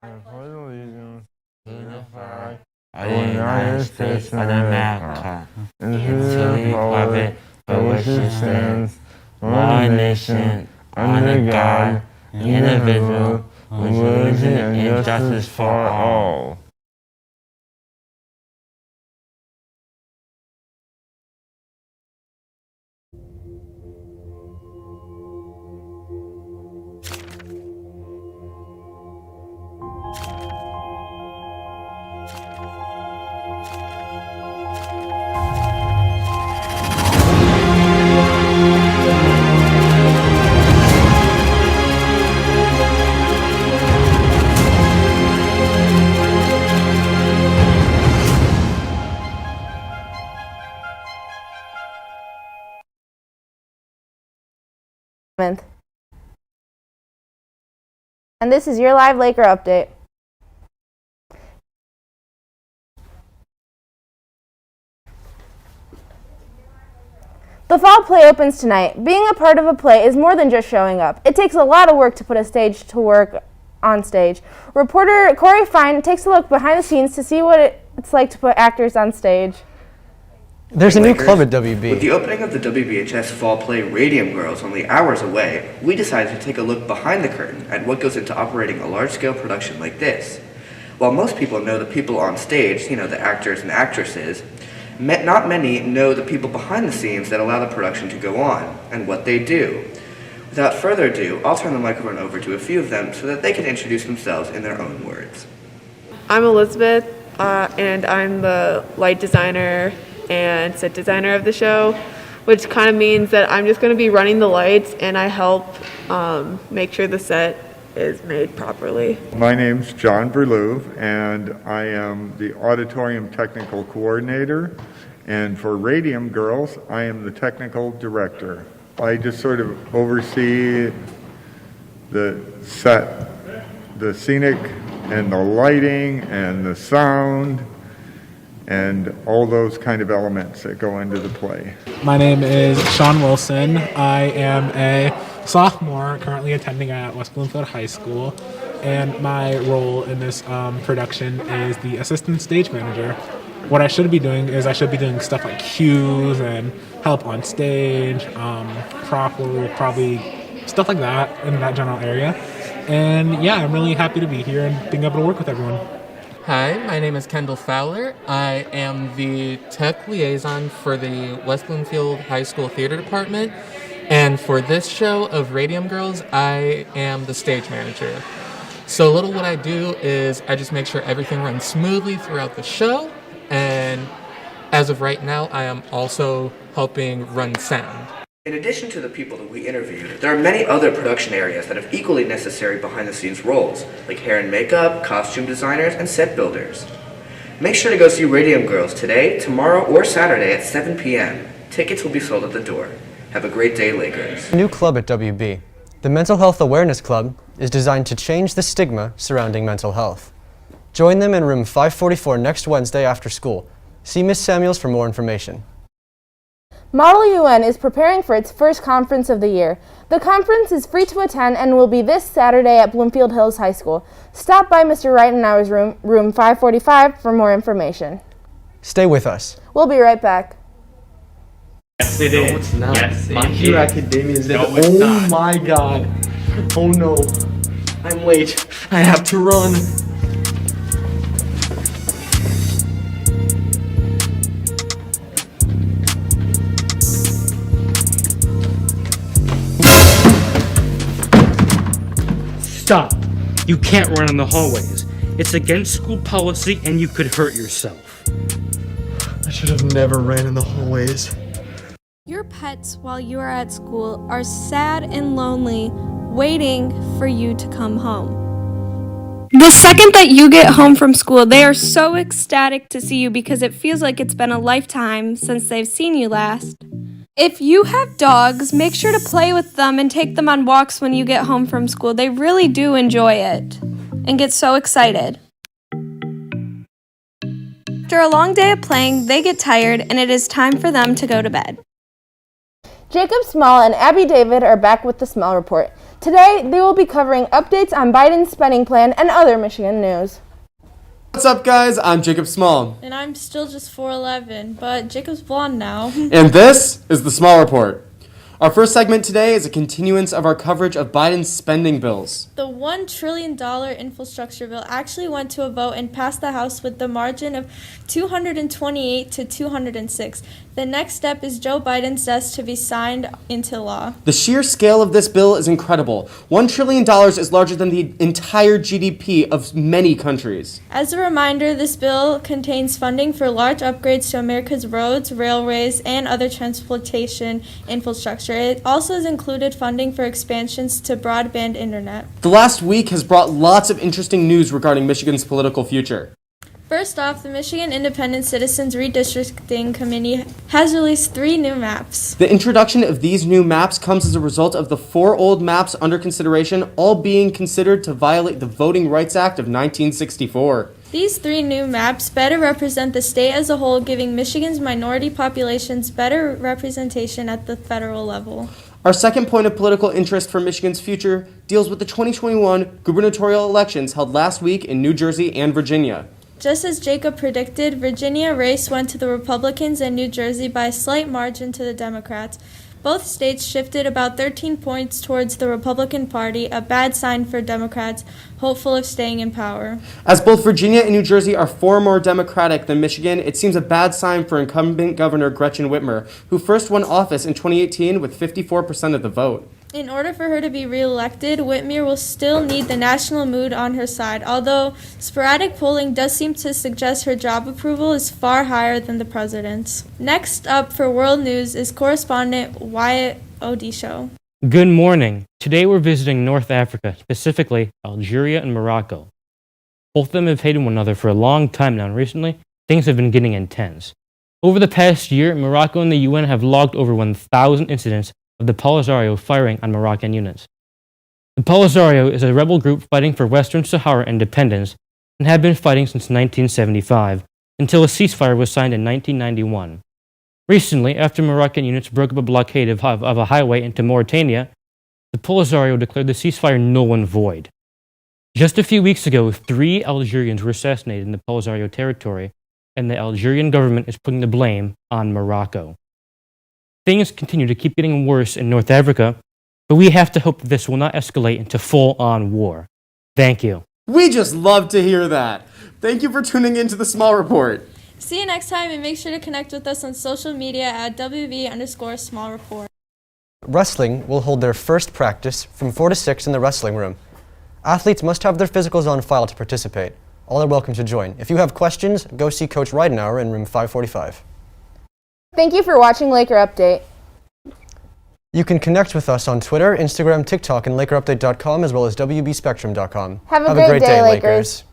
I pledge allegiance to the flag of the United States of America, and to the republic for which it stands, one nation, under God, indivisible, with liberty and justice for all. And this is your live Laker update. The fall play opens tonight. Being a part of a play is more than just showing up. It takes a lot of work to put a stage to work on stage. Reporter Corey Fine takes a look behind the scenes to see what it's like to put actors on stage. There's a new club at WB. With the opening of the WBHS fall play Radium Girls only hours away, we decided to take a look behind the curtain at what goes into operating a large-scale production like this. While most people know the people on stage, the actors and actresses, not many know the people behind the scenes that allow the production to go on, and what they do. Without further ado, I'll turn the microphone over to a few of them so that they can introduce themselves in their own words. I'm Elizabeth, and I'm the light designer and set designer of the show, which kind of means that I'm just going to be running the lights, and I help make sure the set is made properly. My name's John Berlouve, and I am the auditorium technical coordinator, and for Radium Girls, I am the technical director. I just sort of oversee the set, the scenic and the lighting and the sound and all those kind of elements that go into the play. My name is Sean Wilson. I am a sophomore currently attending at West Bloomfield High School, and my role in this production is the assistant stage manager. What I should be doing is I should be doing stuff like cues and help on stage, prop work, probably stuff like that in that general area. And yeah, I'm really happy to be here and being able to work with everyone. Hi, my name is Kendall Fowler. I am the tech liaison for the West Bloomfield High School Theater Department. And for this show of Radium Girls, I am the stage manager. So a little what I do is I just make sure everything runs smoothly throughout the show. And as of right now, I am also helping run sound. In addition to the people that we interviewed, there are many other production areas that have equally necessary behind-the-scenes roles, like hair and makeup, costume designers, and set builders. Make sure to go see Radium Girls today, tomorrow, or Saturday at 7 p.m. Tickets will be sold at the door. Have a great day, Lakers. A new club at WB. The Mental Health Awareness Club is designed to change the stigma surrounding mental health. Join them in room 544 next Wednesday after school. See Ms. Samuels for more information. Model UN is preparing for its first conference of the year. The conference is free to attend and will be this Saturday at Bloomfield Hills High School. Stop by Mr. Reitenauer's room 545 for more information. Stay with us. We'll be right back. Yes, it is. No, it's not. Yes, My it Hero is. Academia is No, dead. it's Oh not. my god. Oh no. I'm late. I have to run. Stop. You can't run in the hallways. It's against school policy and you could hurt yourself. I should have never ran in the hallways. Your pets while you are at school are sad and lonely, waiting for you to come home. The second that you get home from school, they are so ecstatic to see you because it feels like it's been a lifetime since they've seen you last. If you have dogs, make sure to play with them and take them on walks when you get home from school. They really do enjoy it and get so excited. After a long day of playing, they get tired and it is time for them to go to bed. Jacob Small and Abby David are back with the Smell Report. Today, they will be covering updates on Biden's spending plan and other Michigan news. What's up, guys? I'm Jacob Small. And I'm still just 4'11", but Jacob's blonde now. And this is the Small Report. Our first segment today is a continuance of our coverage of Biden's spending bills. The $1 trillion infrastructure bill actually went to a vote and passed the House with the margin of 228 to 206. The next step is Joe Biden's desk to be signed into law. The sheer scale of this bill is incredible. $1 trillion is larger than the entire GDP of many countries. As a reminder, this bill contains funding for large upgrades to America's roads, railways, and other transportation infrastructure. It also has included funding for expansions to broadband internet. The last week has brought lots of interesting news regarding Michigan's political future. First off, the Michigan Independent Citizens Redistricting Committee has released 3 new maps. The introduction of these new maps comes as a result of the 4 old maps under consideration all being considered to violate the Voting Rights Act of 1964. These 3 new maps better represent the state as a whole, giving Michigan's minority populations better representation at the federal level. Our second point of political interest for Michigan's future deals with the 2021 gubernatorial elections held last week in New Jersey and Virginia. Just as Jacob predicted, Virginia race went to the Republicans and New Jersey by a slight margin to the Democrats. Both states shifted about 13 points towards the Republican Party, a bad sign for Democrats, hopeful of staying in power. As both Virginia and New Jersey are far more Democratic than Michigan, it seems a bad sign for incumbent Governor Gretchen Whitmer, who first won office in 2018 with 54% of the vote. In order for her to be reelected, Whitmer will still need the national mood on her side, although sporadic polling does seem to suggest her job approval is far higher than the president's. Next up for world news is correspondent Wyatt Odisho. Good morning. Today we're visiting North Africa, specifically Algeria and Morocco. Both of them have hated one another for a long time now, and recently things have been getting intense. Over the past year, Morocco and the UN have logged over 1,000 incidents of the Polisario firing on Moroccan units. The Polisario is a rebel group fighting for Western Sahara independence and have been fighting since 1975, until a ceasefire was signed in 1991. Recently, after Moroccan units broke up a blockade of a highway into Mauritania, the Polisario declared the ceasefire null and void. Just a few weeks ago, 3 Algerians were assassinated in the Polisario territory, and the Algerian government is putting the blame on Morocco. Things continue to keep getting worse in North Africa, but we have to hope that this will not escalate into full-on war. Thank you. We just love to hear that. Thank you for tuning in to the Small Report. See you next time, and make sure to connect with us on social media at WB_Small Report. Wrestling will hold their first practice from 4 to 6 in the wrestling room. Athletes must have their physicals on file to participate. All are welcome to join. If you have questions, go see Coach Ridenauer in room 545. Thank you for watching Laker Update. You can connect with us on Twitter, Instagram, TikTok, and LakerUpdate.com, as well as WBSpectrum.com. Have a great day, Lakers.